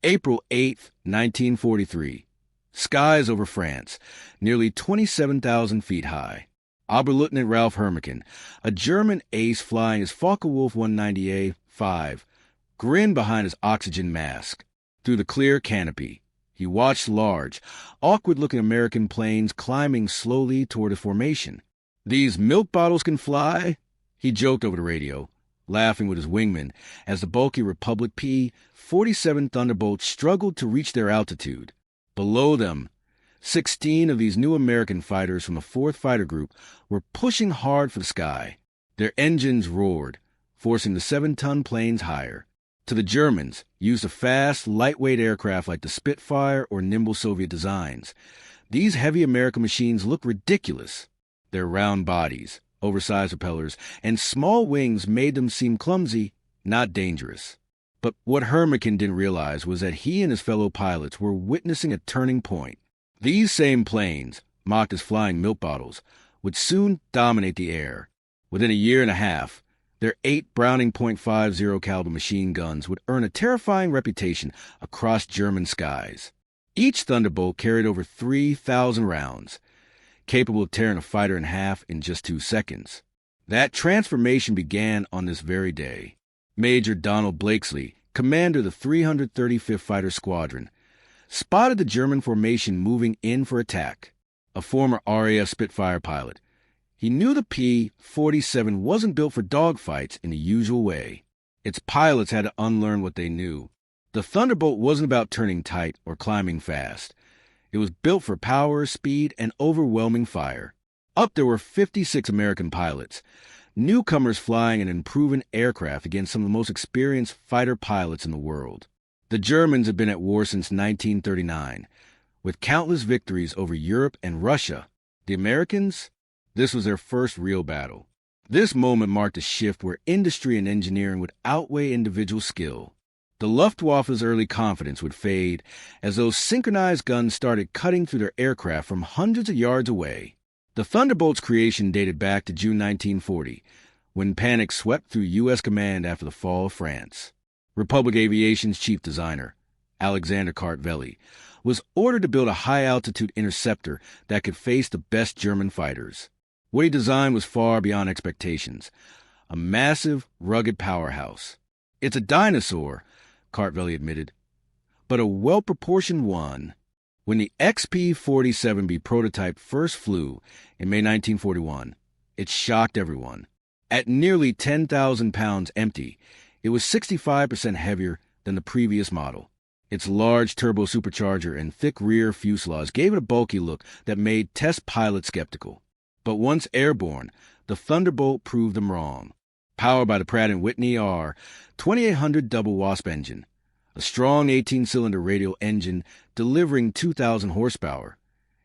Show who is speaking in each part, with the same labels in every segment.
Speaker 1: April 8, 1943. Skies over France, nearly 27,000 feet high. Oberleutnant Ralph Hermican, a German ace flying his Focke-Wulf 190A-5, grinned behind his oxygen mask. Through the clear canopy, he watched large, awkward-looking American planes climbing slowly toward a formation. "These milk bottles can fly?" he joked over the radio, laughing with his wingman as the bulky Republic P-47 Thunderbolt struggled to reach their altitude. Below them, 16 of these new American fighters from the 4th Fighter Group were pushing hard for the sky. Their engines roared, forcing the 7-ton planes higher. To the Germans, used a fast, lightweight aircraft like the Spitfire or nimble Soviet designs, these heavy American machines looked ridiculous. Their round bodies, oversized propellers, and small wings made them seem clumsy, not dangerous. But what Hermican didn't realize was that he and his fellow pilots were witnessing a turning point. These same planes, mocked as flying milk bottles, would soon dominate the air. Within a year and a half, their 8 Browning .50 caliber machine guns would earn a terrifying reputation across German skies. Each Thunderbolt carried over 3,000 rounds, capable of tearing a fighter in half in just 2 seconds. That transformation began on this very day. Major Donald Blakesley, commander of the 335th Fighter Squadron, spotted the German formation moving in for attack. A former RAF Spitfire pilot, he knew the P-47 wasn't built for dogfights in the usual way. Its pilots had to unlearn what they knew. The Thunderbolt wasn't about turning tight or climbing fast. It was built for power, speed, and overwhelming fire. Up there were 56 American pilots, newcomers flying an unproven aircraft against some of the most experienced fighter pilots in the world. The Germans had been at war since 1939, with countless victories over Europe and Russia. The Americans? This was their first real battle. This moment marked a shift where industry and engineering would outweigh individual skill. The Luftwaffe's early confidence would fade as those synchronized guns started cutting through their aircraft from hundreds of yards away. The Thunderbolt's creation dated back to June 1940, when panic swept through U.S. command after the fall of France. Republic Aviation's chief designer, Alexander Kartveli, was ordered to build a high-altitude interceptor that could face the best German fighters. What he designed was far beyond expectations. A massive, rugged powerhouse. "It's a dinosaur," Kartveli admitted, "but a well-proportioned one." When the XP-47B prototype first flew in May 1941, it shocked everyone. At nearly 10,000 pounds empty, it was 65% heavier than the previous model. Its large turbo supercharger and thick rear fuselage gave it a bulky look that made test pilots skeptical. But once airborne, the Thunderbolt proved them wrong. Powered by the Pratt & Whitney R-2800 double Wasp engine, a strong 18-cylinder radial engine delivering 2,000 horsepower.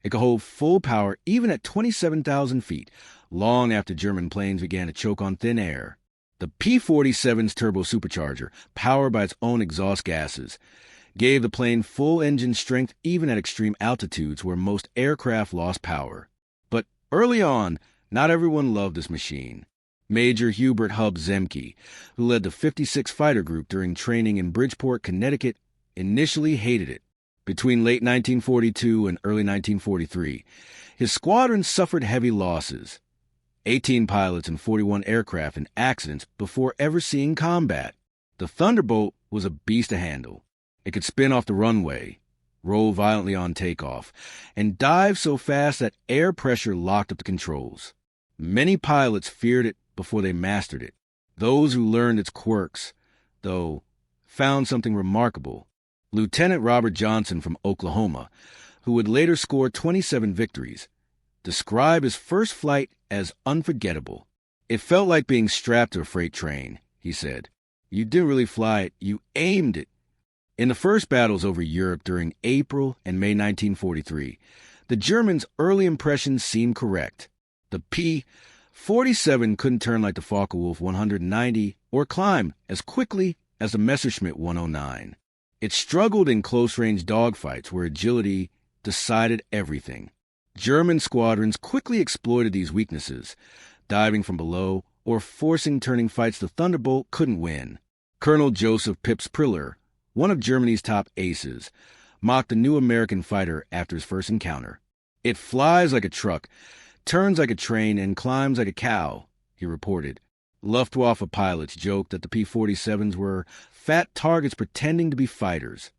Speaker 1: It could hold full power even at 27,000 feet, long after German planes began to choke on thin air. The P-47's turbo supercharger, powered by its own exhaust gases, gave the plane full engine strength even at extreme altitudes where most aircraft lost power. But early on, not everyone loved this machine. Major Hubert Hub Zemke, who led the 56th Fighter Group during training in Bridgeport, Connecticut, initially hated it. Between late 1942 and early 1943, his squadron suffered heavy losses. 18 pilots and 41 aircraft in accidents before ever seeing combat. The Thunderbolt was a beast to handle. It could spin off the runway, roll violently on takeoff, and dive so fast that air pressure locked up the controls. Many pilots feared it before they mastered it. Those who learned its quirks, though, found something remarkable. Lieutenant Robert Johnson from Oklahoma, who would later score 27 victories, described his first flight as unforgettable. "It felt like being strapped to a freight train," he said. "You didn't really fly it, you aimed it." In the first battles over Europe during April and May 1943, the Germans' early impressions seemed correct. The P-47 couldn't turn like the Focke-Wulf 190 or climb as quickly as the Messerschmitt 109. It struggled in close-range dogfights where agility decided everything. German squadrons quickly exploited these weaknesses, diving from below or forcing turning fights the Thunderbolt couldn't win. Colonel Joseph Pips Priller, one of Germany's top aces, mocked the new American fighter after his first encounter. "It flies like a truck, turns like a train, and climbs like a cow," he reported. Luftwaffe pilots joked that the P-47s were fat targets pretending to be fighters.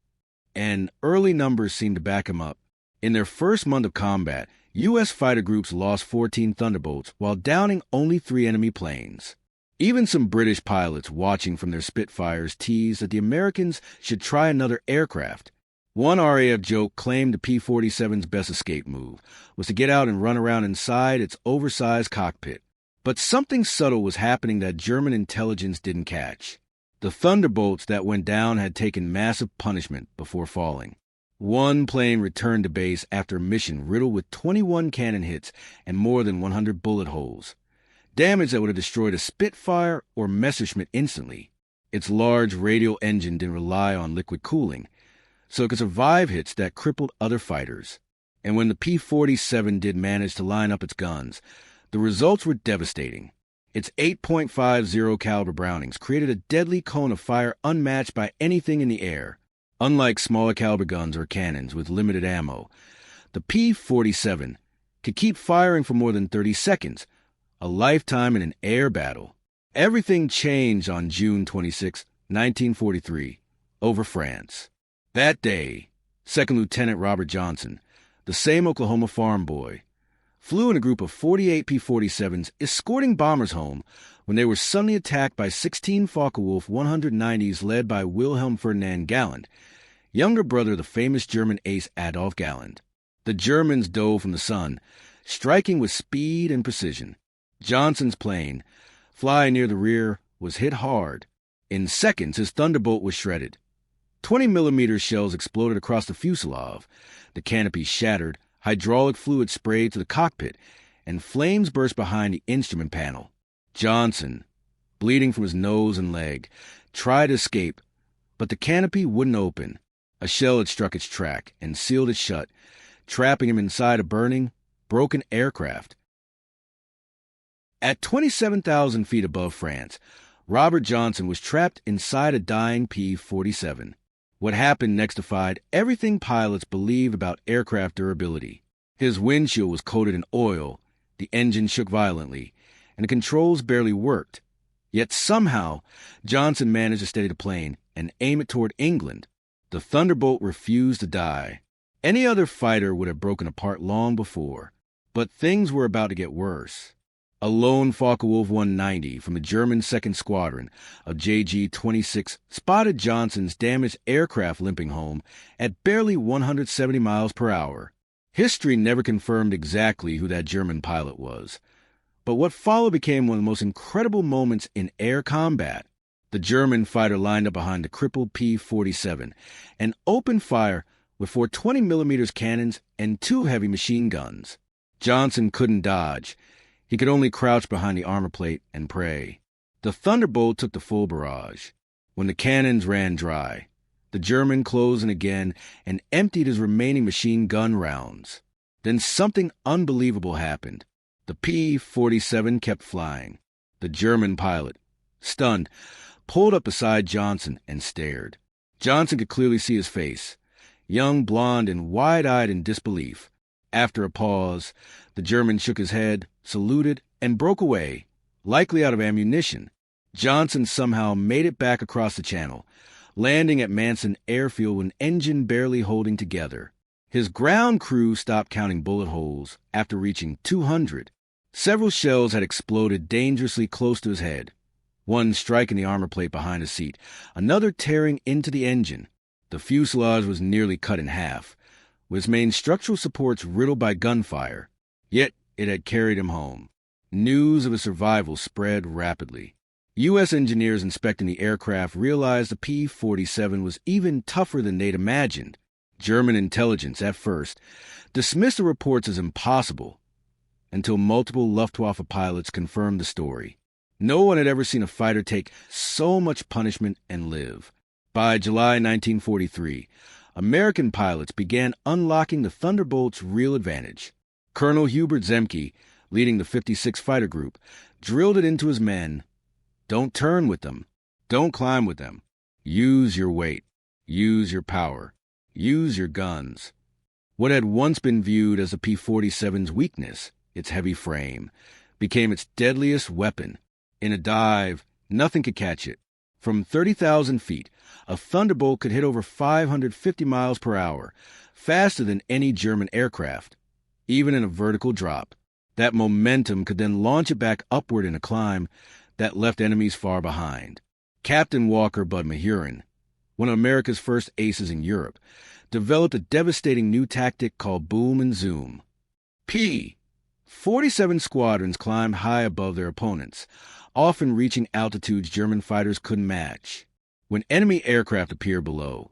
Speaker 1: And early numbers seemed to back him up. In their first month of combat, U.S. fighter groups lost 14 Thunderbolts while downing only 3 enemy planes. Even some British pilots watching from their Spitfires teased that the Americans should try another aircraft. One RAF joke claimed the P-47's best escape move was to get out and run around inside its oversized cockpit. But something subtle was happening that German intelligence didn't catch. The Thunderbolts that went down had taken massive punishment before falling. One plane returned to base after a mission riddled with 21 cannon hits and more than 100 bullet holes. Damage that would have destroyed a Spitfire or Messerschmitt instantly. Its large radial engine didn't rely on liquid cooling, so it could survive hits that crippled other fighters. And when the P-47 did manage to line up its guns, the results were devastating. Its 8.50 caliber Brownings created a deadly cone of fire unmatched by anything in the air. Unlike smaller caliber guns or cannons with limited ammo, the P-47 could keep firing for more than 30 seconds, a lifetime in an air battle. Everything changed on June 26, 1943, over France. That day, Second Lieutenant Robert Johnson, the same Oklahoma farm boy, flew in a group of 48 P-47s escorting bombers home when they were suddenly attacked by 16 Focke-Wulf 190s led by Wilhelm Ferdinand Galland, younger brother of the famous German ace Adolf Galland. The Germans dove from the sun, striking with speed and precision. Johnson's plane, flying near the rear, was hit hard. In seconds, his Thunderbolt was shredded. 20mm shells exploded across the fuselage. The canopy shattered, hydraulic fluid sprayed to the cockpit, and flames burst behind the instrument panel. Johnson, bleeding from his nose and leg, tried to escape, but the canopy wouldn't open. A shell had struck its track and sealed it shut, trapping him inside a burning, broken aircraft. At 27,000 feet above France, Robert Johnson was trapped inside a dying P-47. What happened next defied everything pilots believed about aircraft durability. His windshield was coated in oil, the engine shook violently, and the controls barely worked. Yet somehow, Johnson managed to steady the plane and aim it toward England. The Thunderbolt refused to die. Any other fighter would have broken apart long before, but things were about to get worse. A lone Focke-Wulf 190 from the German 2nd Squadron of JG-26 spotted Johnson's damaged aircraft limping home at barely 170 miles per hour. History never confirmed exactly who that German pilot was, but what followed became one of the most incredible moments in air combat. The German fighter lined up behind the crippled P-47 and opened fire with 4 20mm cannons and 2 heavy machine guns. Johnson couldn't dodge. He could only crouch behind the armor plate and pray. The Thunderbolt took the full barrage. When the cannons ran dry, the German closed in again and emptied his remaining machine gun rounds. Then something unbelievable happened. The P-47 kept flying. The German pilot, stunned, pulled up beside Johnson and stared. Johnson could clearly see his face, young, blond, and wide-eyed in disbelief. After a pause, the German shook his head, saluted, and broke away, likely out of ammunition. Johnson somehow made it back across the channel, landing at Manson Airfield with an engine barely holding together. His ground crew stopped counting bullet holes after reaching 200. Several shells had exploded dangerously close to his head, one striking the armor plate behind his seat, another tearing into the engine. The fuselage was nearly cut in half, with its main structural supports riddled by gunfire. Yet it had carried him home. News of his survival spread rapidly. U.S. engineers inspecting the aircraft realized the P-47 was even tougher than they'd imagined. German intelligence, at first, dismissed the reports as impossible, until multiple Luftwaffe pilots confirmed the story. No one had ever seen a fighter take so much punishment and live. By July 1943, American pilots began unlocking the Thunderbolt's real advantage. Colonel Hubert Zemke, leading the 56 Fighter Group, drilled it into his men. Don't turn with them. Don't climb with them. Use your weight. Use your power. Use your guns. What had once been viewed as the P-47's weakness, its heavy frame, became its deadliest weapon. In a dive, nothing could catch it. From 30,000 feet, a Thunderbolt could hit over 550 miles per hour, faster than any German aircraft. Even in a vertical drop, that momentum could then launch it back upward in a climb that left enemies far behind. Captain Walker Bud Mahurin, one of America's first aces in Europe, developed a devastating new tactic called boom and zoom. P-47 squadrons climbed high above their opponents, often reaching altitudes German fighters couldn't match. When enemy aircraft appeared below,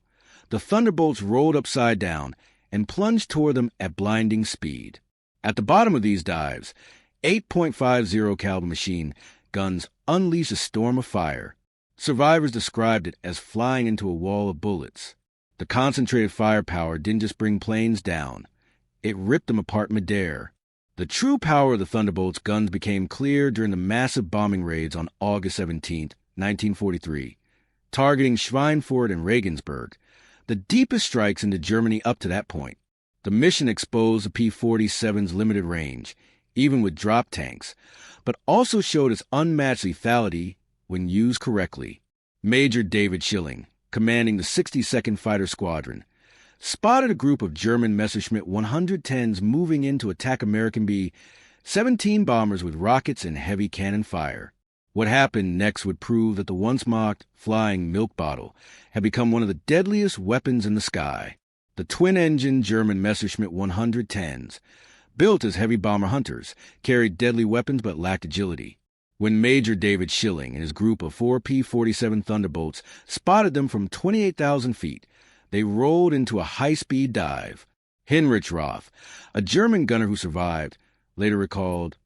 Speaker 1: the Thunderbolts rolled upside down and plunged toward them at blinding speed. At the bottom of these dives, 8.50 caliber machine guns unleashed a storm of fire. Survivors described it as flying into a wall of bullets. The concentrated firepower didn't just bring planes down, it ripped them apart midair. The true power of the Thunderbolt's guns became clear during the massive bombing raids on August 17, 1943, targeting Schweinfurt and Regensburg, the deepest strikes into Germany up to that point. The mission exposed the P-47's limited range, even with drop tanks, but also showed its unmatched lethality when used correctly. Major David Schilling, commanding the 62nd Fighter Squadron, spotted a group of German Messerschmitt 110s moving in to attack American B-17 bombers with rockets and heavy cannon fire. What happened next would prove that the once-mocked flying milk bottle had become one of the deadliest weapons in the sky. The twin-engine German Messerschmitt 110s, built as heavy bomber hunters, carried deadly weapons but lacked agility. When Major David Schilling and his group of 4 P-47 Thunderbolts spotted them from 28,000 feet, they rolled into a high-speed dive. Heinrich Roth, a German gunner who survived, later recalled,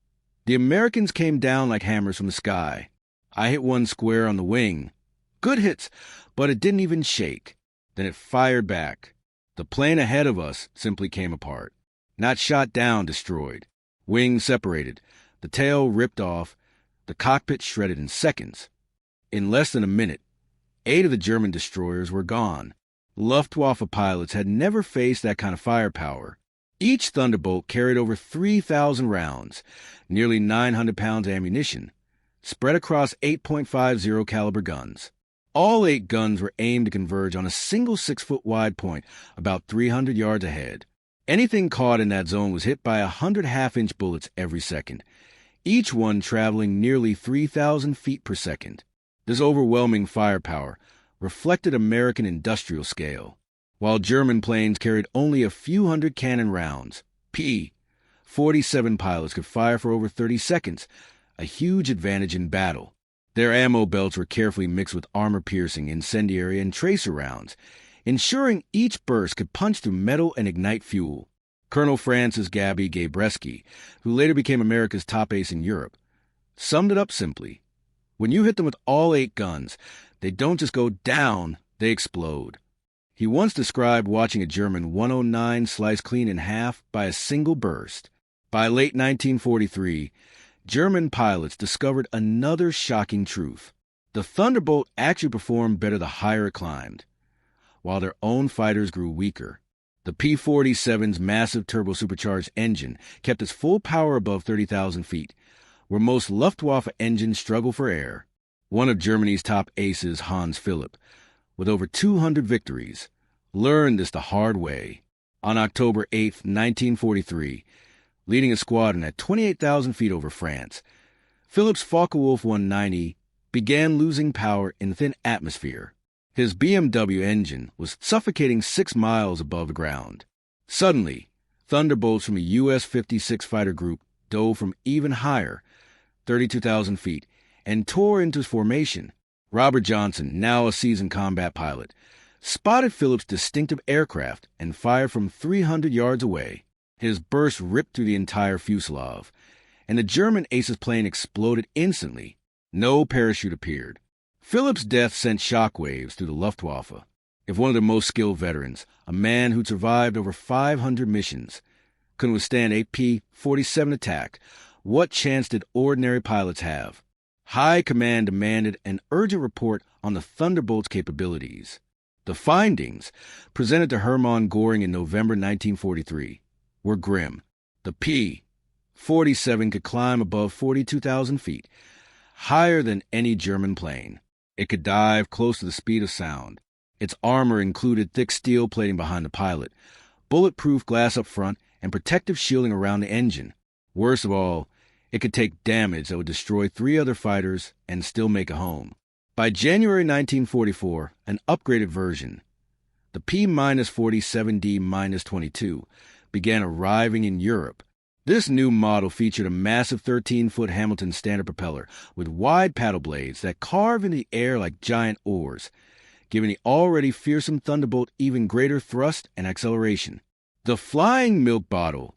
Speaker 1: "The Americans came down like hammers from the sky. I hit one square on the wing. Good hits, but it didn't even shake. Then it fired back. The plane ahead of us simply came apart. Not shot down, destroyed. Wings separated. The tail ripped off. The cockpit shredded in seconds. In less than a minute, 8 of the German destroyers were gone." Luftwaffe pilots had never faced that kind of firepower. Each Thunderbolt carried over 3,000 rounds, nearly 900 pounds of ammunition, spread across 8.50 caliber guns. All 8 guns were aimed to converge on a single 6-foot wide point about 300 yards ahead. Anything caught in that zone was hit by 100 half-inch bullets every second, each one traveling nearly 3,000 feet per second. This overwhelming firepower reflected American industrial scale. While German planes carried only a few hundred cannon rounds, P-47 pilots could fire for over 30 seconds, a huge advantage in battle. Their ammo belts were carefully mixed with armor-piercing, incendiary, and tracer rounds, ensuring each burst could punch through metal and ignite fuel. Colonel Francis Gabby Gabreski, who later became America's top ace in Europe, summed it up simply. When you hit them with all 8 guns, they don't just go down, they explode. He once described watching a German 109 slice clean in half by a single burst. By late 1943, German pilots discovered another shocking truth. The Thunderbolt actually performed better the higher it climbed, while their own fighters grew weaker. The P-47's massive turbo-supercharged engine kept its full power above 30,000 feet, where most Luftwaffe engines struggle for air. One of Germany's top aces, Hans Philipp, with over 200 victories, learned this the hard way. On October 8, 1943, leading a squadron at 28,000 feet over France, Philipp's Focke-Wulf 190 began losing power in thin atmosphere. His BMW engine was suffocating 6 miles above the ground. Suddenly, Thunderbolts from a U.S. 56 fighter group dove from even higher, 32,000 feet, and tore into his formation. Robert Johnson, now a seasoned combat pilot, spotted Phillips' distinctive aircraft and fired from 300 yards away. His burst ripped through the entire fuselage, and the German ace's plane exploded instantly. No parachute appeared. Phillips' death sent shockwaves through the Luftwaffe. If one of their most skilled veterans, a man who'd survived over 500 missions, couldn't withstand a P-47 attack, what chance did ordinary pilots have? High Command demanded an urgent report on the Thunderbolt's capabilities. The findings, presented to Hermann Göring in November 1943, were grim. The P-47 could climb above 42,000 feet, higher than any German plane. It could dive close to the speed of sound. Its armor included thick steel plating behind the pilot, bulletproof glass up front, and protective shielding around the engine. Worst of all, it could take damage that would destroy 3 other fighters and still make a home. By January 1944, an upgraded version, the P-47D-22, began arriving in Europe. This new model featured a massive 13-foot Hamilton standard propeller with wide paddle blades that carve in the air like giant oars, giving the already fearsome Thunderbolt even greater thrust and acceleration. The flying milk bottle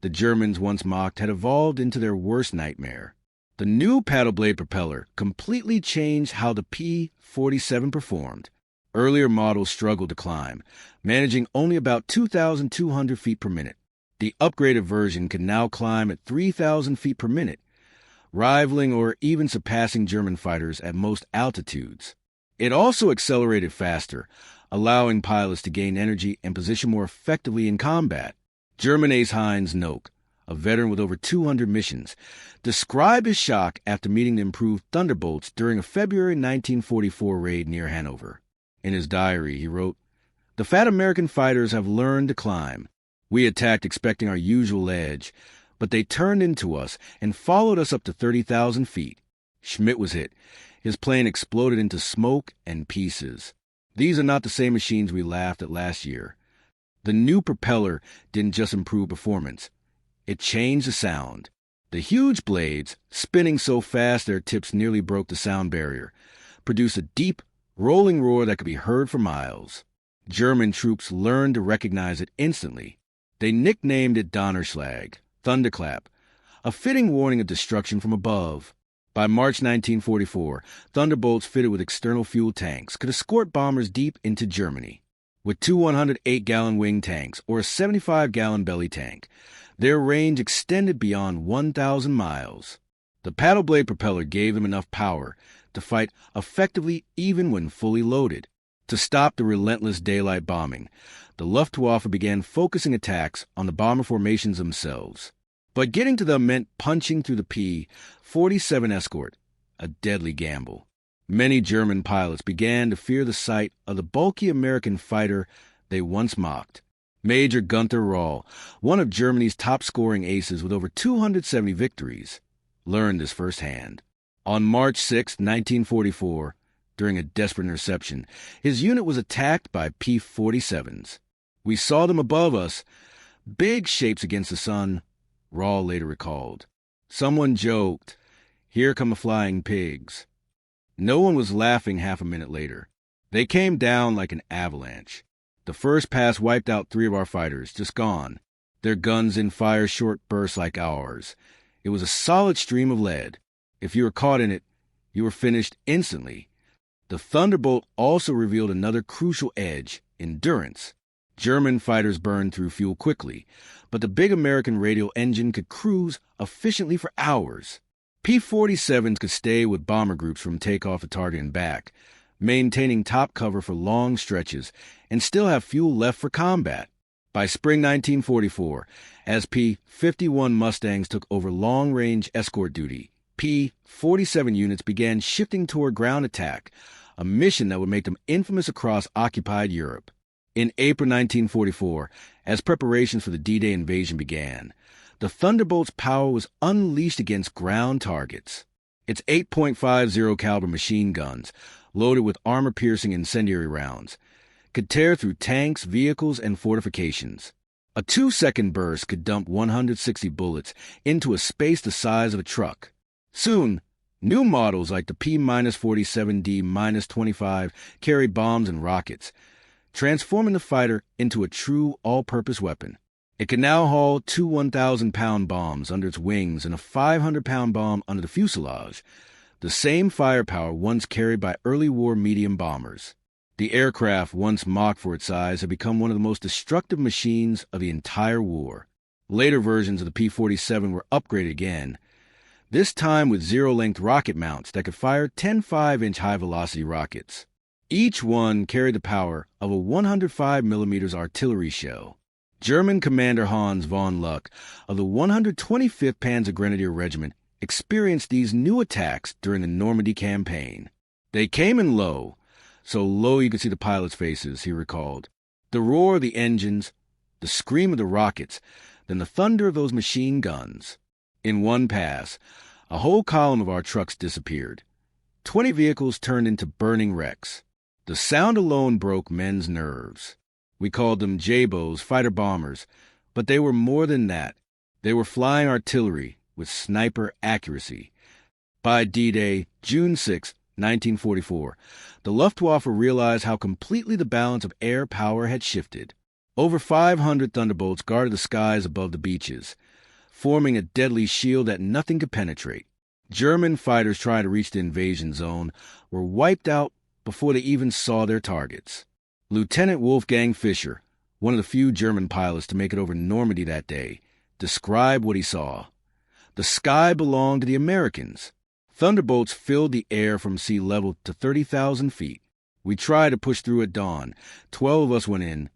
Speaker 1: the Germans once mocked had evolved into their worst nightmare. The new paddle blade propeller completely changed how the P-47 performed. Earlier models struggled to climb, managing only about 2,200 feet per minute. The upgraded version could now climb at 3,000 feet per minute, rivaling or even surpassing German fighters at most altitudes. It also accelerated faster, allowing pilots to gain energy and position more effectively in combat. German ace Heinz Nock, a veteran with over 200 missions, described his shock after meeting the improved Thunderbolts during a February 1944 raid near Hanover. In his diary, he wrote, "The fat American fighters have learned to climb. We attacked expecting our usual edge, but they turned into us and followed us up to 30,000 feet. Schmidt was hit. His plane exploded into smoke and pieces. These are not the same machines we laughed at last year." The new propeller didn't just improve performance. It changed the sound. The huge blades, spinning so fast their tips nearly broke the sound barrier, produced a deep, rolling roar that could be heard for miles. German troops learned to recognize it instantly. They nicknamed it Donnerschlag, thunderclap, a fitting warning of destruction from above. By March 1944, Thunderbolts fitted with external fuel tanks could escort bombers deep into Germany. With 2 108-gallon wing tanks or a 75-gallon belly tank, their range extended beyond 1,000 miles. The paddle blade propeller gave them enough power to fight effectively even when fully loaded. To stop the relentless daylight bombing, the Luftwaffe began focusing attacks on the bomber formations themselves. But getting to them meant punching through the P-47 escort, a deadly gamble. Many German pilots began to fear the sight of the bulky American fighter they once mocked. Major Gunther Rall, one of Germany's top-scoring aces with over 270 victories, learned this firsthand. On March 6, 1944, during a desperate interception, his unit was attacked by P-47s. "We saw them above us, big shapes against the sun," Rall later recalled. "Someone joked, 'Here come the flying pigs.' No one was laughing half a minute later. They came down like an avalanche. The first pass wiped out 3 of our fighters, just gone. Their guns in fire short bursts like ours. It was a solid stream of lead. If you were caught in it, you were finished instantly." The Thunderbolt also revealed another crucial edge, endurance. German fighters burned through fuel quickly, but the big American radial engine could cruise efficiently for hours. P-47s could stay with bomber groups from takeoff to target and back, maintaining top cover for long stretches, and still have fuel left for combat. By spring 1944, as P-51 Mustangs took over long-range escort duty, P-47 units began shifting toward ground attack, a mission that would make them infamous across occupied Europe. In April 1944, as preparations for the D-Day invasion began, the Thunderbolt's power was unleashed against ground targets. Its 8.50 caliber machine guns, loaded with armor-piercing incendiary rounds, could tear through tanks, vehicles, and fortifications. A 2-second burst could dump 160 bullets into a space the size of a truck. Soon, new models like the P-47D-25 carried bombs and rockets, transforming the fighter into a true all-purpose weapon. It could now haul 2 1,000-pound bombs under its wings and a 500-pound bomb under the fuselage, the same firepower once carried by early war medium bombers. The aircraft, once mocked for its size, had become one of the most destructive machines of the entire war. Later versions of the P-47 were upgraded again, this time with zero-length rocket mounts that could fire 10 5-inch high-velocity rockets. Each one carried the power of a 105 millimeters artillery shell. German Commander Hans von Luck of the 125th Panzer Grenadier Regiment experienced these new attacks during the Normandy campaign. They came in low, so low you could see the pilots' faces, he recalled. The roar of the engines, the scream of the rockets, then the thunder of those machine guns. In one pass, a whole column of our trucks disappeared. 20 vehicles turned into burning wrecks. The sound alone broke men's nerves. We called them Jabos, fighter bombers, but they were more than that. They were flying artillery with sniper accuracy. By D-Day, June 6, 1944, the Luftwaffe realized how completely the balance of air power had shifted. Over 500 Thunderbolts guarded the skies above the beaches, forming a deadly shield that nothing could penetrate. German fighters trying to reach the invasion zone were wiped out before they even saw their targets. Lieutenant Wolfgang Fischer, one of the few German pilots to make it over Normandy that day, described what he saw. The sky belonged to the Americans. Thunderbolts filled the air from sea level to 30,000 feet. We tried to push through at dawn. 12 of us went in.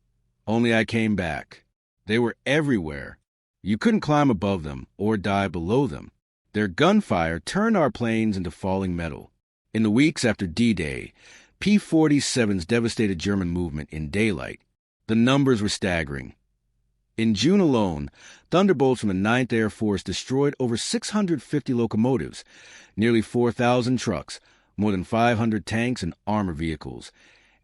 Speaker 1: Only I came back. They were everywhere. You couldn't climb above them or dive below them. Their gunfire turned our planes into falling metal. In the weeks after D-Day, P-47s devastated German movement in daylight. The numbers were staggering. In June alone, Thunderbolts from the 9th Air Force destroyed over 650 locomotives, nearly 4,000 trucks, more than 500 tanks and armor vehicles,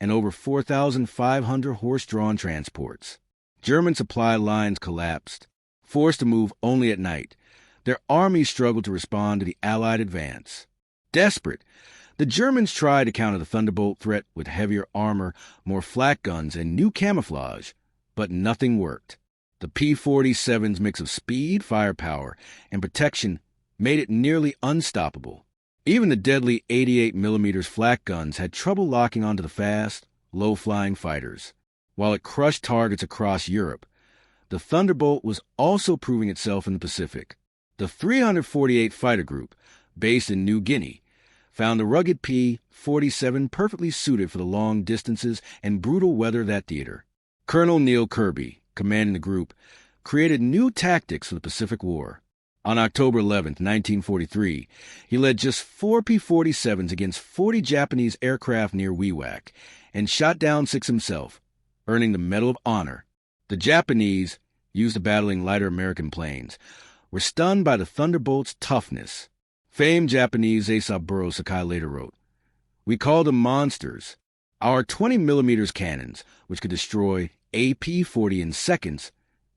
Speaker 1: and over 4,500 horse-drawn transports. German supply lines collapsed. Forced to move only at night, their armies struggled to respond to the Allied advance. Desperate, the Germans tried to counter the Thunderbolt threat with heavier armor, more flak guns, and new camouflage, but nothing worked. The P-47's mix of speed, firepower, and protection made it nearly unstoppable. Even the deadly 88mm flak guns had trouble locking onto the fast, low-flying fighters. While it crushed targets across Europe, the Thunderbolt was also proving itself in the Pacific. The 348 Fighter Group, based in New Guinea, found the rugged P-47 perfectly suited for the long distances and brutal weather of that theater. Colonel Neil Kirby, commanding the group, created new tactics for the Pacific War. On October 11, 1943, he led just 4 P-47s against 40 Japanese aircraft near Wewak and shot down 6 himself, earning the Medal of Honor. The Japanese, used to battling lighter American planes, were stunned by the Thunderbolt's toughness. Famed Japanese Eisaburo Sakai later wrote, "We called them monsters. Our 20mm cannons, which could destroy AP-40 in seconds,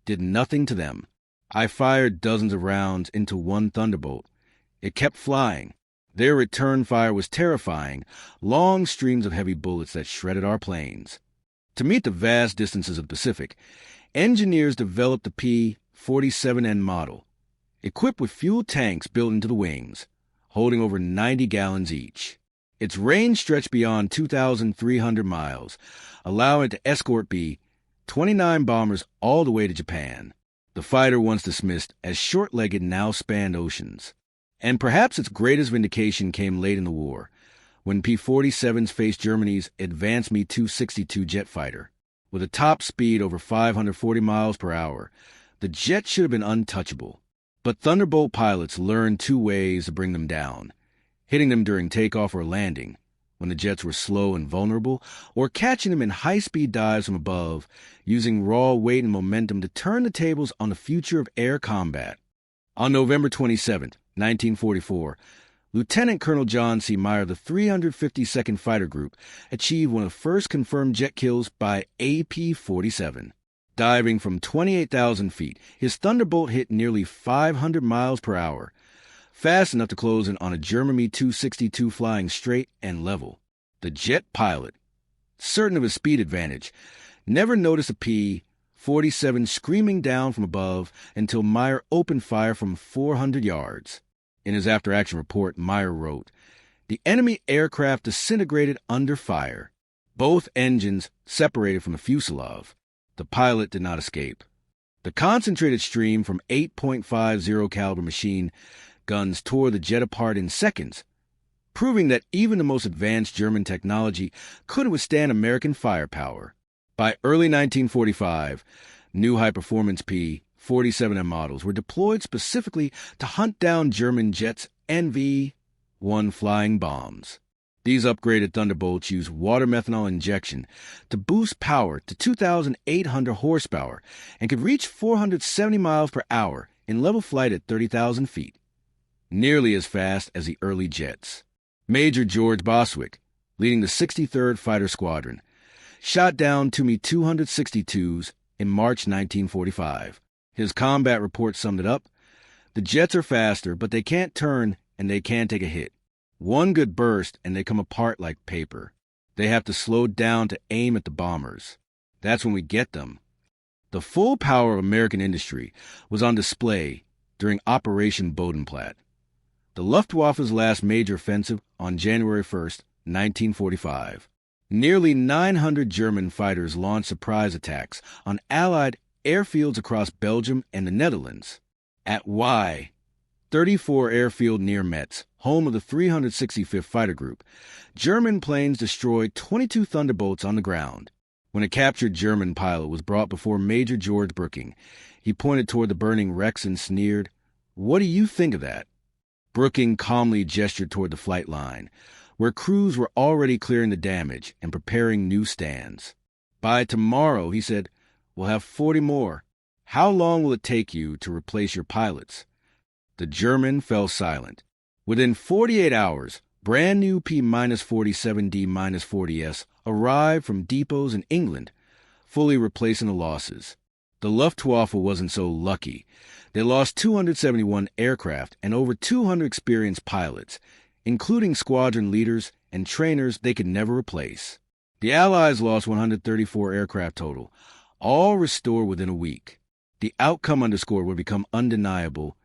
Speaker 1: did nothing to them. I fired dozens of rounds into one Thunderbolt. It kept flying. Their return fire was terrifying, long streams of heavy bullets that shredded our planes." To meet the vast distances of the Pacific, engineers developed the P-47N model, equipped with fuel tanks built into the wings, holding over 90 gallons each. Its range stretched beyond 2,300 miles, allowing it to escort B-29 bombers all the way to Japan. The fighter, once dismissed as short-legged, now spanned oceans. And perhaps its greatest vindication came late in the war, when P-47s faced Germany's advanced Me-262 jet fighter. With a top speed over 540 miles per hour, the jet should have been untouchable. But Thunderbolt pilots learned 2 ways to bring them down: hitting them during takeoff or landing, when the jets were slow and vulnerable, or catching them in high-speed dives from above, using raw weight and momentum to turn the tables on the future of air combat. On November 27, 1944, Lieutenant Colonel John C. Meyer of the 352nd Fighter Group achieved one of the first confirmed jet kills by AP-47. Diving from 28,000 feet, his Thunderbolt hit nearly 500 miles per hour, fast enough to close in on a German Me-262 flying straight and level. The jet pilot, certain of his speed advantage, never noticed a P-47 screaming down from above until Meyer opened fire from 400 yards. In his after-action report, Meyer wrote, "The enemy aircraft disintegrated under fire. Both engines separated from the fuselage. The pilot did not escape." The concentrated stream from 8.50 caliber machine guns tore the jet apart in seconds, proving that even the most advanced German technology couldn't withstand American firepower. By early 1945, new high-performance P-47M models were deployed specifically to hunt down German jets and V-1 flying bombs. These upgraded Thunderbolts use water methanol injection to boost power to 2,800 horsepower and could reach 470 miles per hour in level flight at 30,000 feet, nearly as fast as the early jets. Major George Boswick, leading the 63rd Fighter Squadron, shot down Tu-262s in March 1945. His combat report summed it up: "The jets are faster, but they can't turn and they can't take a hit. One good burst and they come apart like paper. They have to slow down to aim at the bombers. That's when we get them." The full power of American industry was on display during Operation Bodenplatte, the Luftwaffe's last major offensive on January 1st, 1945. Nearly 900 German fighters launched surprise attacks on Allied airfields across Belgium and the Netherlands. At Y-34 airfield near Metz, home of the 365th Fighter Group, German planes destroyed 22 Thunderbolts on the ground. When a captured German pilot was brought before Major George Brooking, he pointed toward the burning wrecks and sneered, "What do you think of that?" Brooking calmly gestured toward the flight line, where crews were already clearing the damage and preparing new stands. "By tomorrow," he said, "we'll have 40 more. How long will it take you to replace your pilots?" The German fell silent. Within 48 hours, brand new P-47D-40S arrived from depots in England, fully replacing the losses. The Luftwaffe wasn't so lucky. They lost 271 aircraft and over 200 experienced pilots, including squadron leaders and trainers they could never replace. The Allies lost 134 aircraft total, all restored within a week. The outcome underscored would become undeniable.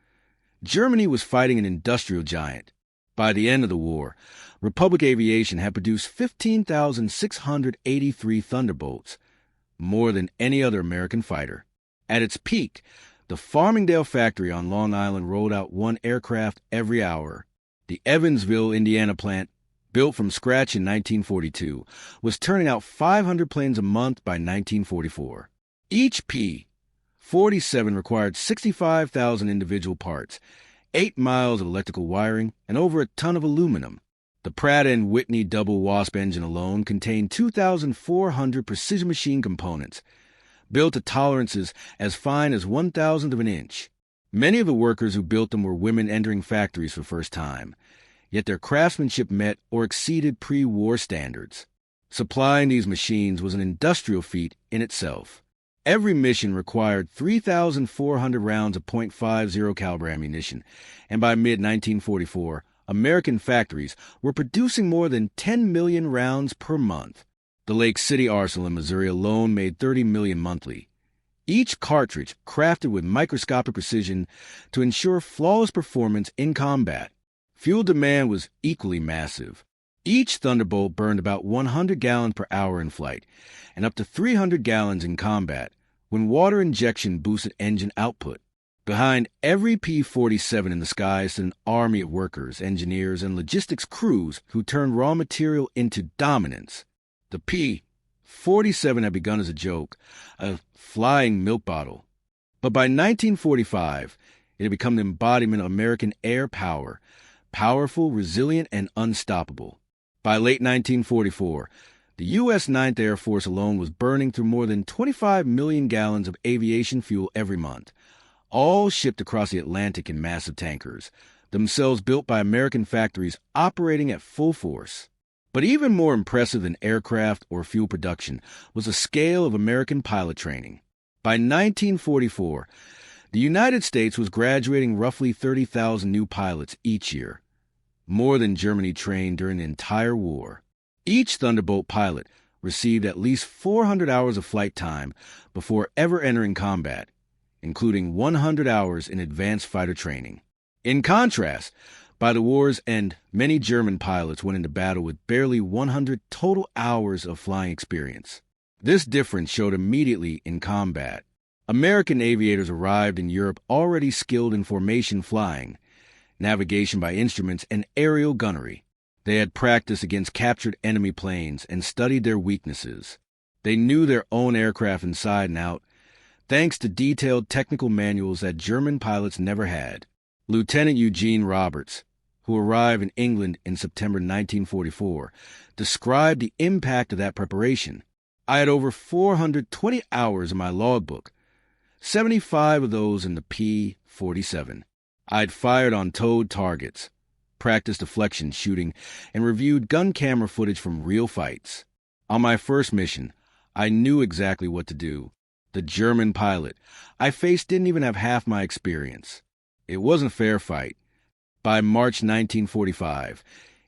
Speaker 1: Germany was fighting an industrial giant. By the end of the war, Republic Aviation had produced 15,683 Thunderbolts, more than any other American fighter. At its peak, the Farmingdale factory on Long Island rolled out one aircraft every hour. The Evansville, Indiana plant, built from scratch in 1942, was turning out 500 planes a month by 1944. Each P-47 required 65,000 individual parts, 8 miles of electrical wiring, and over a ton of aluminum. The Pratt & Whitney double Wasp engine alone contained 2,400 precision machine components, built to tolerances as fine as 1,000th of an inch. Many of the workers who built them were women entering factories for the first time, yet their craftsmanship met or exceeded pre-war standards. Supplying these machines was an industrial feat in itself. Every mission required 3,400 rounds of .50 caliber ammunition, and by mid-1944, American factories were producing more than 10 million rounds per month. The Lake City Arsenal in Missouri alone made 30 million monthly. Each cartridge crafted with microscopic precision to ensure flawless performance in combat. Fuel demand was equally massive. Each Thunderbolt burned about 100 gallons per hour in flight, and up to 300 gallons in combat, when water injection boosted engine output. Behind every P-47 in the skies stood an army of workers, engineers, and logistics crews who turned raw material into dominance. The P-47 had begun as a joke, a flying milk bottle. But by 1945, it had become the embodiment of American air power, powerful, resilient, and unstoppable. By late 1944, the U.S. 9th Air Force alone was burning through more than 25 million gallons of aviation fuel every month, all shipped across the Atlantic in massive tankers, themselves built by American factories operating at full force. But even more impressive than aircraft or fuel production was the scale of American pilot training. By 1944, the United States was graduating roughly 30,000 new pilots each year, more than Germany trained during the entire war. Each Thunderbolt pilot received at least 400 hours of flight time before ever entering combat, including 100 hours in advanced fighter training. In contrast, by the war's end, many German pilots went into battle with barely 100 total hours of flying experience. This difference showed immediately in combat. American aviators arrived in Europe already skilled in formation flying, navigation by instruments, and aerial gunnery. They had practiced against captured enemy planes and studied their weaknesses. They knew their own aircraft inside and out, thanks to detailed technical manuals that German pilots never had. Lieutenant Eugene Roberts, who arrived in England in September 1944, described the impact of that preparation. I had over 420 hours in my logbook, 75 of those in the P-47. I'd fired untold targets, practiced deflection shooting, and reviewed gun camera footage from real fights. On my first mission, I knew exactly what to do. The German pilot I faced didn't even have half my experience. It wasn't a fair fight. By March 1945,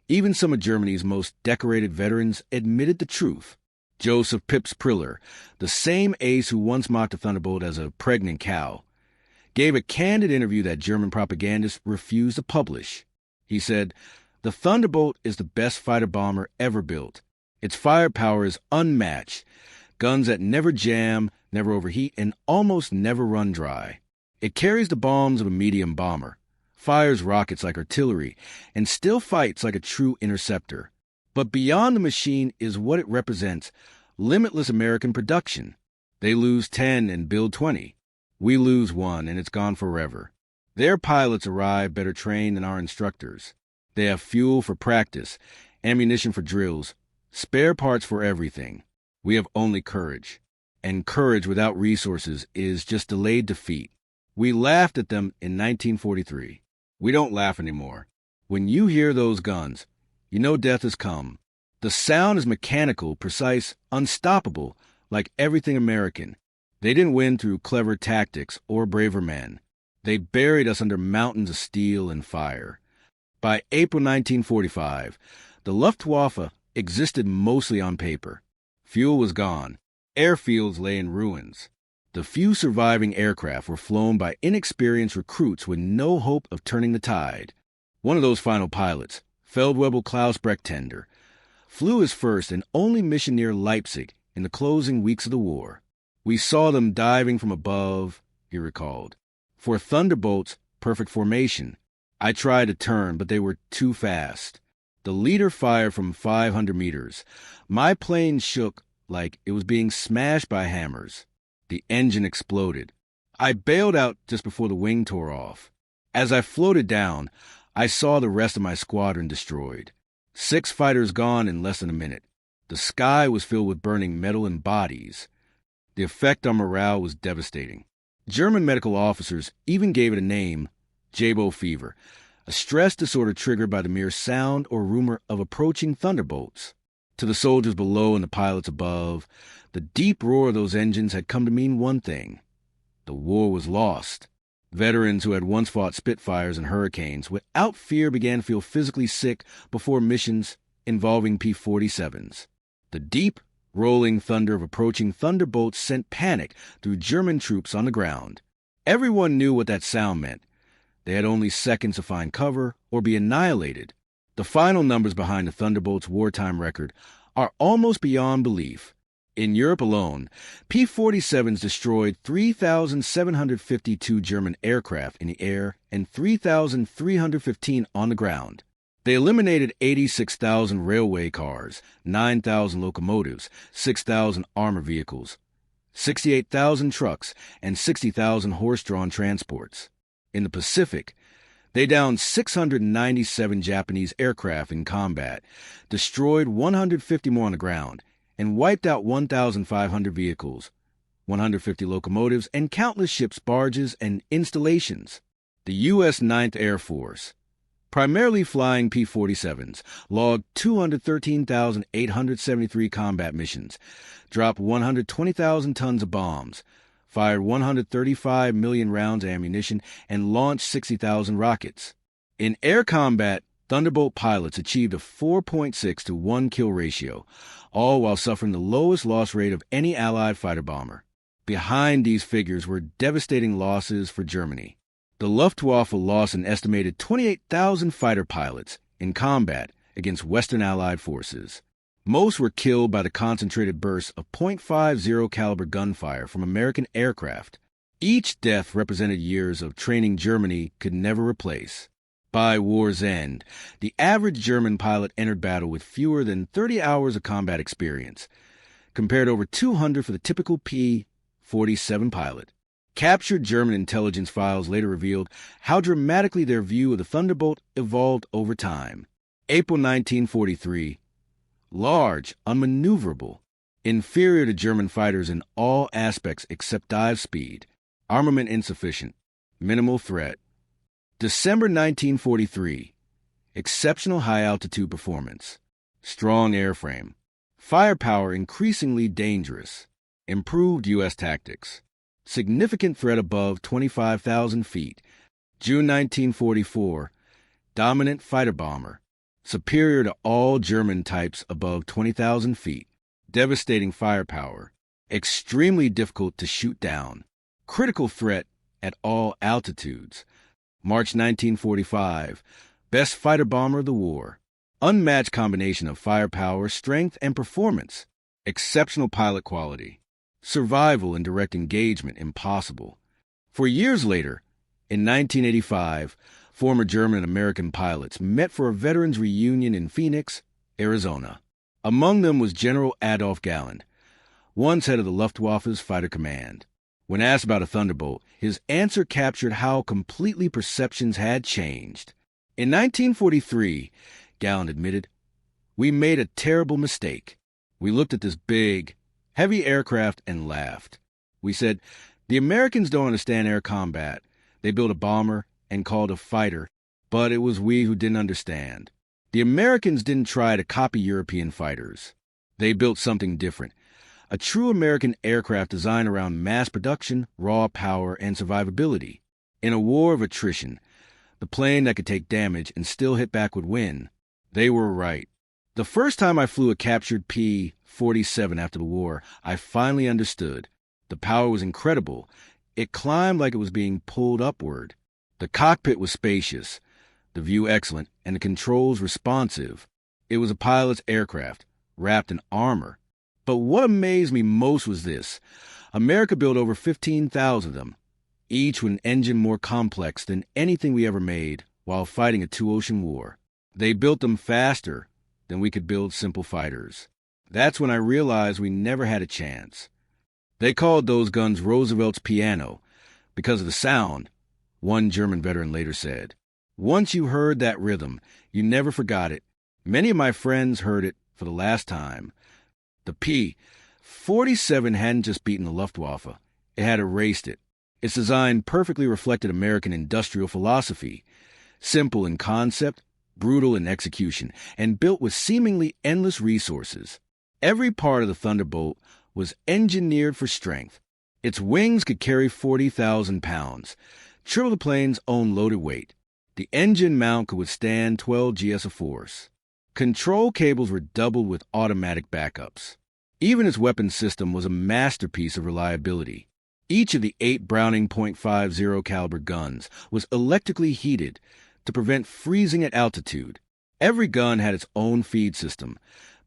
Speaker 1: even some of Germany's most decorated veterans admitted the truth. Joseph Pips Priller, the same ace who once mocked a Thunderbolt as a pregnant cow, gave a candid interview that German propagandists refused to publish. He said, "The Thunderbolt is the best fighter bomber ever built. Its firepower is unmatched. Guns that never jam, never overheat, and almost never run dry. It carries the bombs of a medium bomber, fires rockets like artillery, and still fights like a true interceptor. But beyond the machine is what it represents, limitless American production. They lose 10 and build 20. We lose 1 and it's gone forever. Their pilots arrive better trained than our instructors. They have fuel for practice, ammunition for drills, spare parts for everything. We have only courage. And courage without resources is just delayed defeat. We laughed at them in 1943. We don't laugh anymore. When you hear those guns, you know death has come. The sound is mechanical, precise, unstoppable, like everything American. They didn't win through clever tactics or braver men. They buried us under mountains of steel and fire. By April 1945, the Luftwaffe existed mostly on paper. Fuel was gone. Airfields lay in ruins. The few surviving aircraft were flown by inexperienced recruits with no hope of turning the tide. One of those final pilots, Feldwebel Klaus Brechtender, flew his first and only mission near Leipzig in the closing weeks of the war. We saw them diving from above, he recalled. For Thunderbolt's perfect formation, I tried to turn, but they were too fast. The leader fired from 500 meters. My plane shook like it was being smashed by hammers. The engine exploded. I bailed out just before the wing tore off. As I floated down, I saw the rest of my squadron destroyed. 6 fighters gone in less than a minute. The sky was filled with burning metal and bodies. The effect on morale was devastating. German medical officers even gave it a name, Jabo fever, a stress disorder triggered by the mere sound or rumor of approaching thunderbolts. To the soldiers below and the pilots above, the deep roar of those engines had come to mean one thing. The war was lost. Veterans who had once fought Spitfires and Hurricanes without fear began to feel physically sick before missions involving P-47s. The deep, rolling thunder of approaching thunderbolts sent panic through German troops on the ground. Everyone knew what that sound meant. They had only seconds to find cover or be annihilated. The final numbers behind the Thunderbolt's wartime record are almost beyond belief. In Europe alone, P-47s destroyed 3,752 German aircraft in the air and 3,315 on the ground. They eliminated 86,000 railway cars, 9,000 locomotives, 6,000 armor vehicles, 68,000 trucks, and 60,000 horse-drawn transports. In the Pacific, they downed 697 Japanese aircraft in combat, destroyed 150 more on the ground, and wiped out 1,500 vehicles, 150 locomotives, and countless ships, barges, and installations. The U.S. 9th Air Force, primarily flying P-47s, logged 213,873 combat missions, dropped 120,000 tons of bombs, fired 135 million rounds of ammunition, and launched 60,000 rockets. In air combat, Thunderbolt pilots achieved a 4.6 to 1 kill ratio, all while suffering the lowest loss rate of any Allied fighter bomber. Behind these figures were devastating losses for Germany. The Luftwaffe lost an estimated 28,000 fighter pilots in combat against Western Allied forces. Most were killed by the concentrated bursts of .50 caliber gunfire from American aircraft. Each death represented years of training Germany could never replace. By war's end, the average German pilot entered battle with fewer than 30 hours of combat experience, compared to over 200 for the typical P-47 pilot. Captured German intelligence files later revealed how dramatically their view of the Thunderbolt evolved over time. April 1943. Large, unmaneuverable, inferior to German fighters in all aspects except dive speed, armament insufficient, minimal threat. December 1943. Exceptional high-altitude performance, strong airframe, firepower increasingly dangerous, improved U.S. tactics, significant threat above 25,000 feet. June 1944. Dominant fighter bomber, superior to all German types above 20,000 feet, devastating firepower, extremely difficult to shoot down, critical threat at all altitudes. March 1945. Best fighter bomber of the war, unmatched combination of firepower, strength, and performance, exceptional pilot quality, survival in direct engagement impossible. For years later, in 1985, former German and American pilots met for a veterans reunion in Phoenix, Arizona. Among them was General Adolf Galland, once head of the Luftwaffe's fighter command. When asked about a Thunderbolt, his answer captured how completely perceptions had changed. In 1943, Galland admitted, "We made a terrible mistake. We looked at this big, heavy aircraft and laughed. We said, the Americans don't understand air combat. They built a bomber and called a fighter, but it was we who didn't understand. The Americans didn't try to copy European fighters. They built something different. A true American aircraft designed around mass production, raw power, and survivability. In a war of attrition, the plane that could take damage and still hit back would win. They were right. The first time I flew a captured P-47 after the war, I finally understood. The power was incredible. It climbed like it was being pulled upward. The cockpit was spacious, the view excellent, and the controls responsive. It was a pilot's aircraft, wrapped in armor. But what amazed me most was this. America built over 15,000 of them, each with an engine more complex than anything we ever made while fighting a two-ocean war. They built them faster than we could build simple fighters. That's when I realized we never had a chance. They called those guns Roosevelt's piano because of the sound, one German veteran later said. Once you heard that rhythm, you never forgot it. Many of my friends heard it for the last time. The P-47 hadn't just beaten the Luftwaffe. It had erased it. Its design perfectly reflected American industrial philosophy, simple in concept, brutal in execution, and built with seemingly endless resources. Every part of the Thunderbolt was engineered for strength. Its wings could carry 40,000 pounds, triple the plane's own loaded weight. The engine mount could withstand 12 GS of force. Control cables were doubled with automatic backups. Even its weapon system was a masterpiece of reliability. Each of the 8 Browning .50 caliber guns was electrically heated to prevent freezing at altitude. Every gun had its own feed system,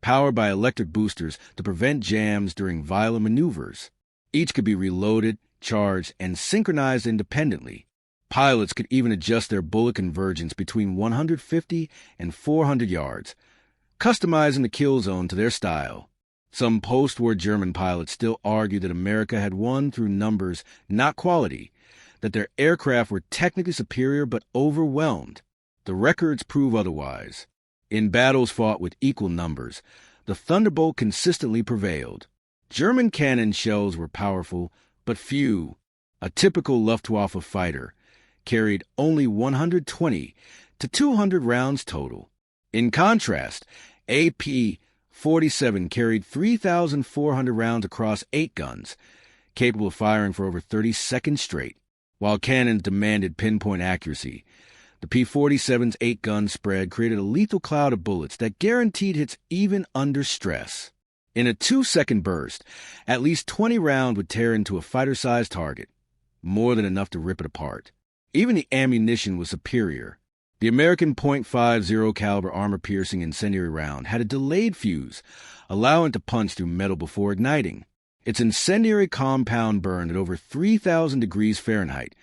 Speaker 1: powered by electric boosters to prevent jams during violent maneuvers. Each could be reloaded, charged, and synchronized independently. Pilots could even adjust their bullet convergence between 150 and 400 yards, customizing the kill zone to their style. Some post-war German pilots still argue that America had won through numbers, not quality, that their aircraft were technically superior but overwhelmed. The records prove otherwise. In battles fought with equal numbers, the Thunderbolt consistently prevailed. German cannon shells were powerful, but few. A typical Luftwaffe fighter carried only 120 to 200 rounds total. In contrast, a P-47 carried 3,400 rounds across 8 guns, capable of firing for over 30 seconds straight. While cannons demanded pinpoint accuracy, the P-47's 8-gun spread created a lethal cloud of bullets that guaranteed hits even under stress. In a 2-second burst, at least 20 rounds would tear into a fighter-sized target, more than enough to rip it apart. Even the ammunition was superior. The American .50 caliber armor-piercing incendiary round had a delayed fuse, allowing it to punch through metal before igniting. Its incendiary compound burned at over 3,000 degrees Fahrenheit,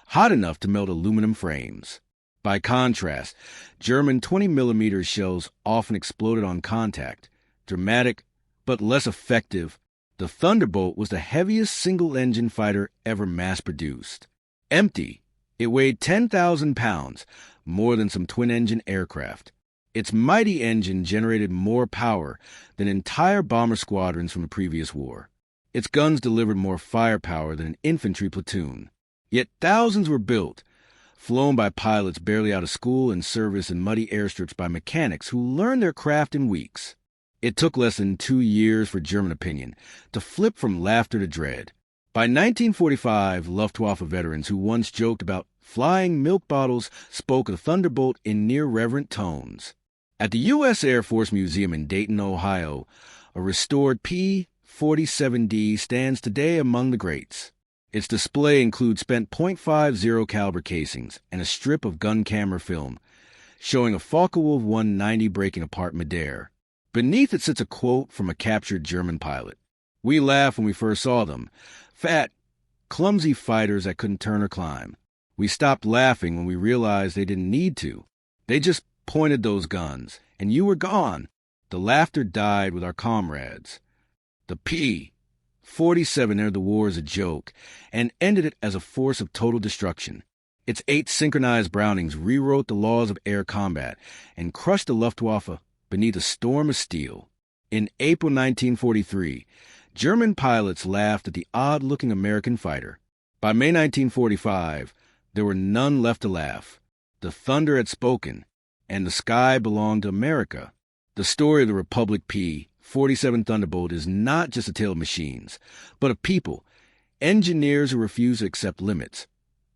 Speaker 1: hot enough to melt aluminum frames. By contrast, German 20mm shells often exploded on contact. Dramatic, but less effective, the Thunderbolt was the heaviest single-engine fighter ever mass-produced. Empty, it weighed 10,000 pounds, more than some twin-engine aircraft. Its mighty engine generated more power than entire bomber squadrons from the previous war. Its guns delivered more firepower than an infantry platoon. Yet thousands were built, flown by pilots barely out of school and service in muddy airstrips by mechanics who learned their craft in weeks. It took less than 2 years for German opinion to flip from laughter to dread. By 1945, Luftwaffe veterans who once joked about flying milk bottles spoke of the Thunderbolt in near-reverent tones. At the U.S. Air Force Museum in Dayton, Ohio, a restored P-47D stands today among the greats. Its display includes spent .50 caliber casings and a strip of gun camera film, showing a Focke-Wulf 190 breaking apart midair. Beneath it sits a quote from a captured German pilot. "We laughed when we first saw them. Fat, clumsy fighters that couldn't turn or climb. We stopped laughing when we realized they didn't need to. They just pointed those guns, and you were gone." The laughter died with our comrades. The P-47 entered the war as a joke and ended it as a force of total destruction. Its 8 synchronized Brownings rewrote the laws of air combat and crushed the Luftwaffe beneath a storm of steel. In April 1943, German pilots laughed at the odd-looking American fighter. By May 1945, there were none left to laugh. The thunder had spoken, and the sky belonged to America. The story of the Republic P-47 Thunderbolt is not just a tale of machines, but of people, engineers who refused to accept limits,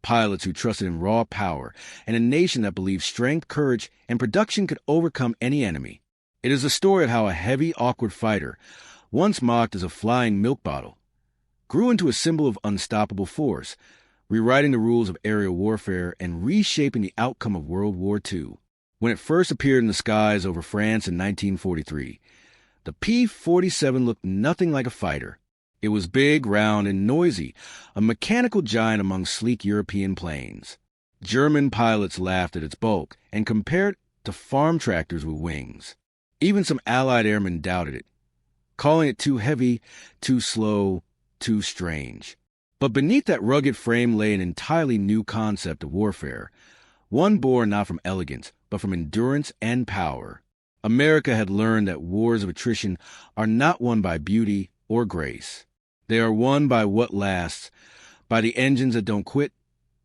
Speaker 1: pilots who trusted in raw power, and a nation that believed strength, courage, and production could overcome any enemy. It is a story of how a heavy, awkward fighter, once mocked as a flying milk bottle, grew into a symbol of unstoppable force, rewriting the rules of aerial warfare and reshaping the outcome of World War II. When it first appeared in the skies over France in 1943, the P-47 looked nothing like a fighter. It was big, round, and noisy, a mechanical giant among sleek European planes. German pilots laughed at its bulk and compared it to farm tractors with wings. Even some Allied airmen doubted it, calling it too heavy, too slow, too strange. But beneath that rugged frame lay an entirely new concept of warfare, one born not from elegance, but from endurance and power. America had learned that wars of attrition are not won by beauty or grace. They are won by what lasts, by the engines that don't quit,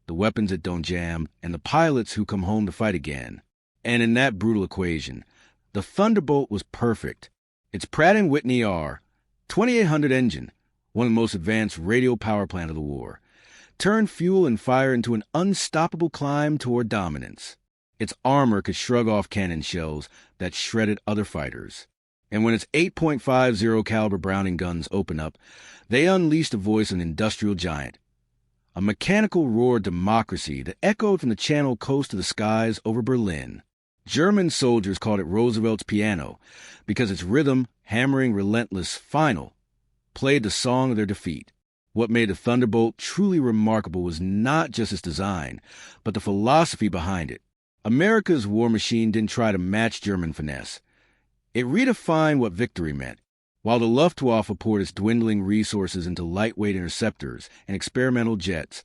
Speaker 1: the weapons that don't jam, and the pilots who come home to fight again. And in that brutal equation, the Thunderbolt was perfect. Its Pratt & Whitney R 2800 engine, one of the most advanced radio power plant of the war, turned fuel and fire into an unstoppable climb toward dominance. Its armor could shrug off cannon shells that shredded other fighters. And when its 8.50 caliber Browning guns opened up, they unleashed the voice of an industrial giant, a mechanical roar of democracy that echoed from the Channel coast to the skies over Berlin. German soldiers called it Roosevelt's piano because its rhythm, hammering, relentless, final, played the song of their defeat. What made the Thunderbolt truly remarkable was not just its design, but the philosophy behind it. America's war machine didn't try to match German finesse. It redefined what victory meant. While the Luftwaffe poured its dwindling resources into lightweight interceptors and experimental jets,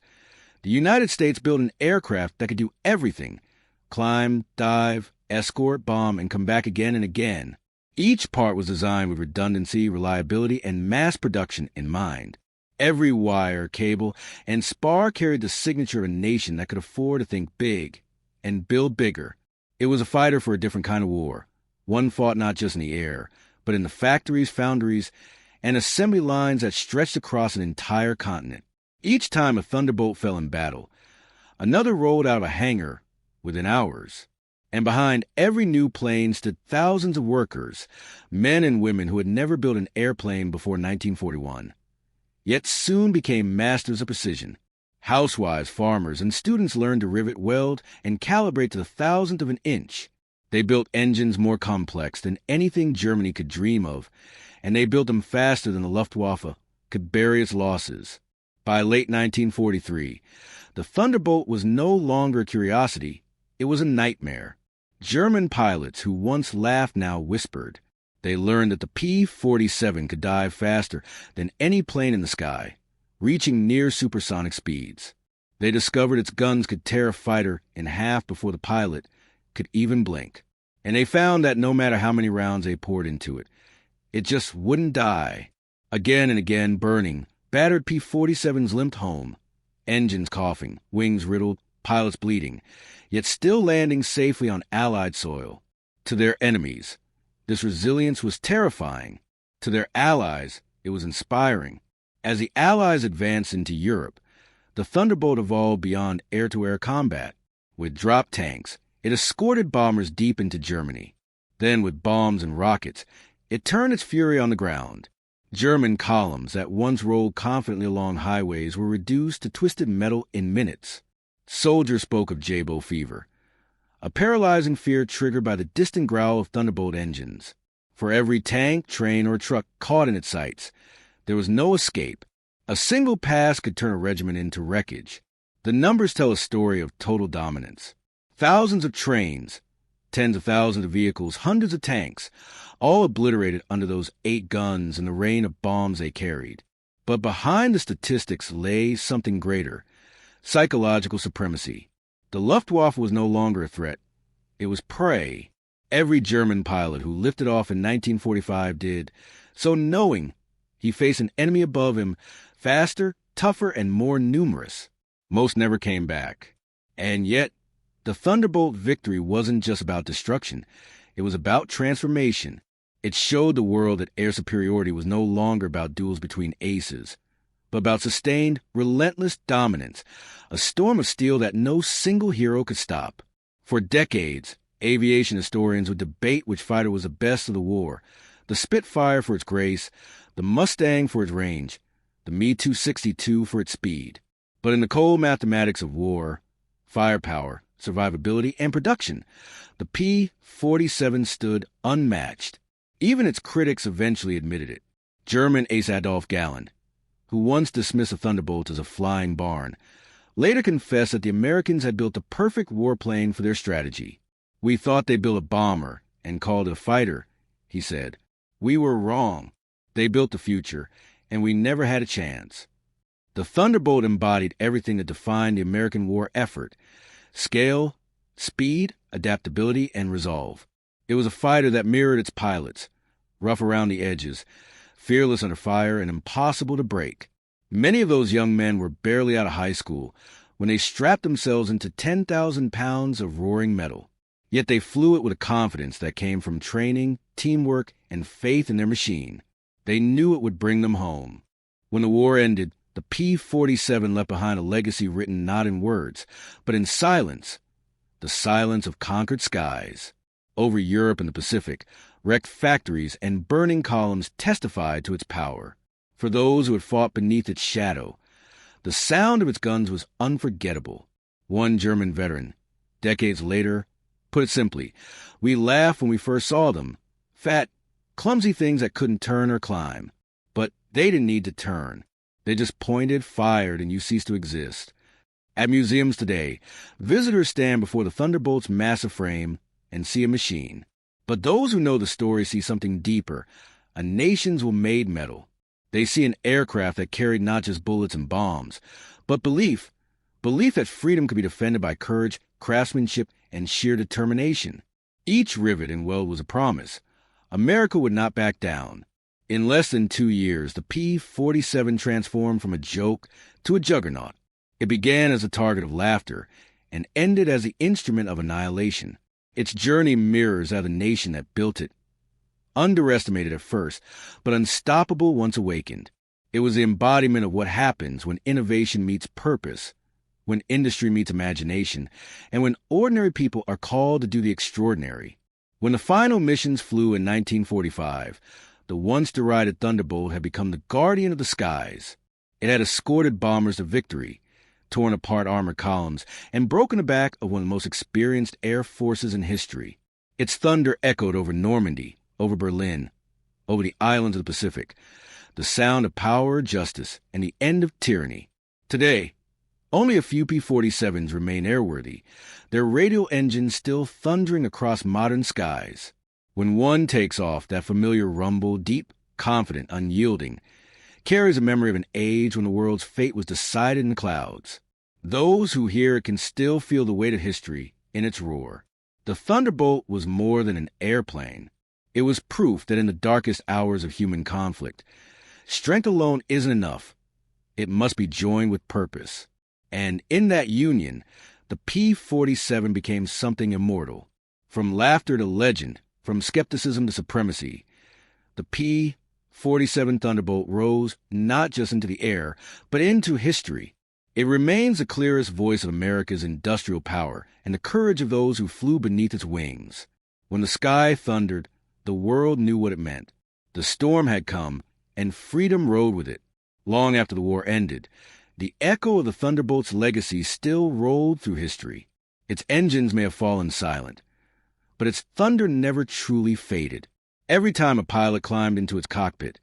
Speaker 1: the United States built an aircraft that could do everything: climb, dive, escort, bomb, and come back again and again. Each part was designed with redundancy, reliability, and mass production in mind. Every wire, cable, and spar carried the signature of a nation that could afford to think big and build bigger. It was a fighter for a different kind of war, one fought not just in the air, but in the factories, foundries, and assembly lines that stretched across an entire continent. Each time a Thunderbolt fell in battle, another rolled out of a hangar within hours. And behind every new plane stood thousands of workers, men and women who had never built an airplane before 1941, yet soon became masters of precision. Housewives, farmers, and students learned to rivet, weld, and calibrate to the thousandth of an inch. They built engines more complex than anything Germany could dream of, and they built them faster than the Luftwaffe could bury its losses. By late 1943, the Thunderbolt was no longer a curiosity. It was a nightmare. German pilots who once laughed now whispered. They learned that the P-47 could dive faster than any plane in the sky, reaching near supersonic speeds. They discovered its guns could tear a fighter in half before the pilot could even blink. And they found that no matter how many rounds they poured into it, it just wouldn't die. Again and again burning, battered P-47s limped home, engines coughing, wings riddled, pilots bleeding, yet still landing safely on Allied soil. To their enemies, this resilience was terrifying. To their allies, it was inspiring. As the Allies advanced into Europe, the Thunderbolt evolved beyond air-to-air combat. With drop tanks, it escorted bombers deep into Germany. Then, with bombs and rockets, it turned its fury on the ground. German columns that once rolled confidently along highways were reduced to twisted metal in minutes. Soldiers spoke of Jabo fever, a paralyzing fear triggered by the distant growl of Thunderbolt engines. For every tank, train, or truck caught in its sights, there was no escape. A single pass could turn a regiment into wreckage. The numbers tell a story of total dominance. Thousands of trains, tens of thousands of vehicles, hundreds of tanks, all obliterated under those 8 guns and the rain of bombs they carried. But behind the statistics lay something greater: psychological supremacy. The Luftwaffe was no longer a threat. It was prey. Every German pilot who lifted off in 1945 did so knowing he faced an enemy above him, faster, tougher, and more numerous. Most never came back. And yet, the Thunderbolt victory wasn't just about destruction. It was about transformation. It showed the world that air superiority was no longer about duels between aces, but about sustained, relentless dominance, a storm of steel that no single hero could stop. For decades, aviation historians would debate which fighter was the best of the war: the Spitfire for its grace, the Mustang for its range, the Me-262 for its speed. But in the cold mathematics of war, firepower, survivability, and production, the P-47 stood unmatched. Even its critics eventually admitted it. German ace Adolf Galland, who once dismissed the Thunderbolt as a flying barn, later confessed that the Americans had built the perfect warplane for their strategy. "We thought they built a bomber and called it a fighter," he said. "We were wrong. They built the future, and we never had a chance." The Thunderbolt embodied everything that defined the American war effort: scale, speed, adaptability, and resolve. It was a fighter that mirrored its pilots, rough around the edges, fearless under fire, and impossible to break. Many of those young men were barely out of high school when they strapped themselves into 10,000 pounds of roaring metal. Yet they flew it with a confidence that came from training, teamwork, and faith in their machine. They knew it would bring them home. When the war ended, the P-47 left behind a legacy written not in words, but in silence, the silence of conquered skies. Over Europe and the Pacific, wrecked factories and burning columns testified to its power. For those who had fought beneath its shadow, the sound of its guns was unforgettable. One German veteran, decades later, put it simply: "We laughed when we first saw them. Fat, clumsy things that couldn't turn or climb. But they didn't need to turn. They just pointed, fired, and you ceased to exist." At museums today, visitors stand before the Thunderbolt's massive frame and see a machine. But those who know the story see something deeper: a nation's well-made metal. They see an aircraft that carried not just bullets and bombs, but belief that freedom could be defended by courage, craftsmanship, and sheer determination. Each rivet and weld was a promise. America would not back down. In less than 2 years, the P-47 transformed from a joke to a juggernaut. It began as a target of laughter and ended as the instrument of annihilation. Its journey mirrors that of the nation that built it. Underestimated at first, but unstoppable once awakened. It was the embodiment of what happens when innovation meets purpose, when industry meets imagination, and when ordinary people are called to do the extraordinary. When the final missions flew in 1945, the once derided Thunderbolt had become the guardian of the skies. It had escorted bombers to victory, torn apart armored columns, and broken the back of one of the most experienced air forces in history. Its thunder echoed over Normandy, over Berlin, over the islands of the Pacific, the sound of power, justice, and the end of tyranny. Today, Only a few P-47s remain airworthy, their radial engines still thundering across modern skies. When one takes off, that familiar rumble, deep, confident, unyielding, carries a memory of an age when the world's fate was decided in the clouds. Those who hear it can still feel the weight of history in its roar. The Thunderbolt was more than an airplane. It was proof that in the darkest hours of human conflict, strength alone isn't enough. It must be joined with purpose. And in that union, the P-47 became something immortal. From laughter to legend, from skepticism to supremacy, the P-47 Thunderbolt rose not just into the air, but into history. It remains the clearest voice of America's industrial power and the courage of those who flew beneath its wings. When the sky thundered, the world knew what it meant. The storm had come, and freedom rode with it. Long after the war ended, the echo of the Thunderbolt's legacy still rolled through history. Its engines may have fallen silent, but its thunder never truly faded. Every time a pilot climbed into its cockpit,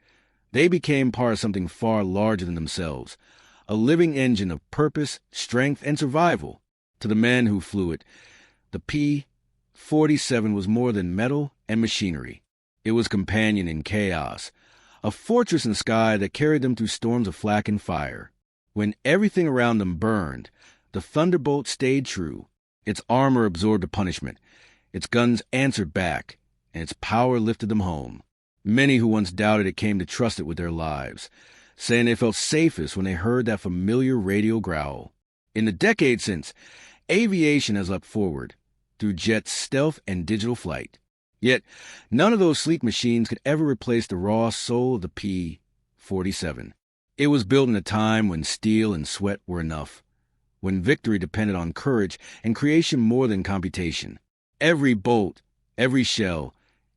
Speaker 1: they became part of something far larger than themselves, a living engine of purpose, strength, and survival. To the men who flew it, the P-47 was more than metal and machinery. It was companion in chaos, a fortress in the sky that carried them through storms of flak and fire. When everything around them burned, the Thunderbolt stayed true. Its armor absorbed the punishment, its guns answered back, and its power lifted them home. Many who once doubted it came to trust it with their lives, saying they felt safest when they heard that familiar radio growl. In the decades since, aviation has leapt forward, through jets, stealth, and digital flight. Yet, none of those sleek machines could ever replace the raw soul of the P-47. It was built in a time when steel and sweat were enough, when victory depended on courage and creation more than computation. Every bolt, every shell,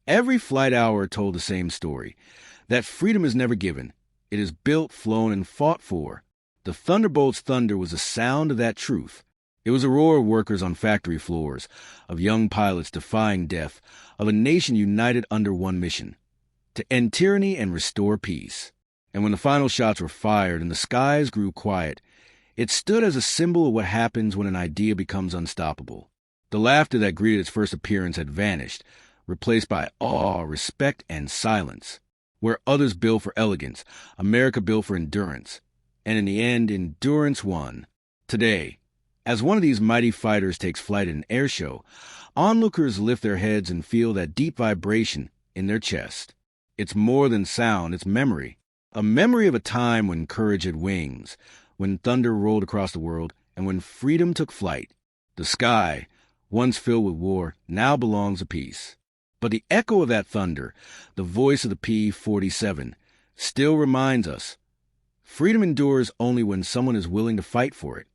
Speaker 1: every flight hour told the same story, that freedom is never given. It is built, flown, and fought for. The Thunderbolt's thunder was the sound of that truth. It was a roar of workers on factory floors, of young pilots defying death, of a nation united under one mission, to end tyranny and restore peace. And when the final shots were fired and the skies grew quiet, it stood as a symbol of what happens when an idea becomes unstoppable. The laughter that greeted its first appearance had vanished, replaced by awe, respect, and silence. Where others built for elegance, America built for endurance. And in the end, endurance won. Today, as one of these mighty fighters takes flight at an air show, onlookers lift their heads and feel that deep vibration in their chest. It's more than sound, it's memory. A memory of a time when courage had wings, when thunder rolled across the world, and when freedom took flight. The sky, once filled with war, now belongs to peace. But the echo of that thunder, the voice of the P-47, still reminds us, freedom endures only when someone is willing to fight for it.